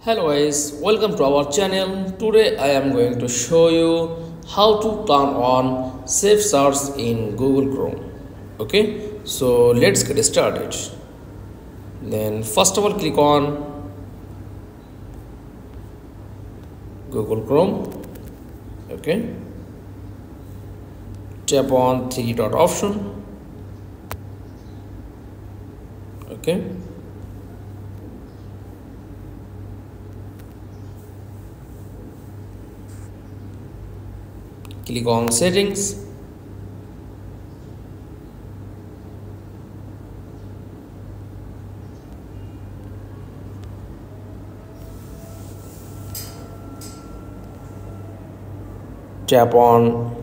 Hello guys, welcome to our channel. Today I am going to show you how to turn on safe search in Google Chrome. Okay, so let's get started. Then first of all click on Google Chrome. Okay, tap on three dot option. Okay, click on settings. Tap on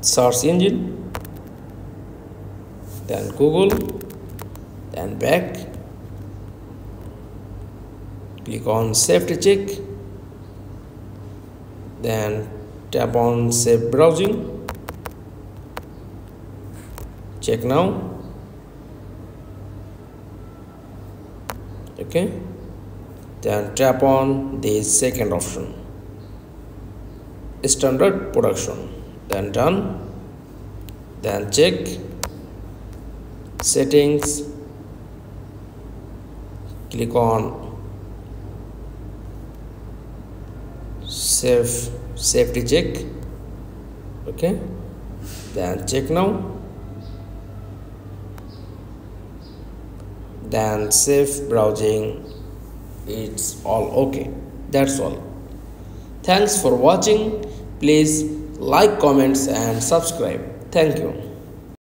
search engine, then Google, then back. Click on safety check, then tap on safe browsing. Check now. Okay, then tap on the second option, standard production, then done. Then check settings, click on safety check. Okay, then check now, then safe browsing. It's all okay. That's all. Thanks for watching. Please like, comments and subscribe. Thank you.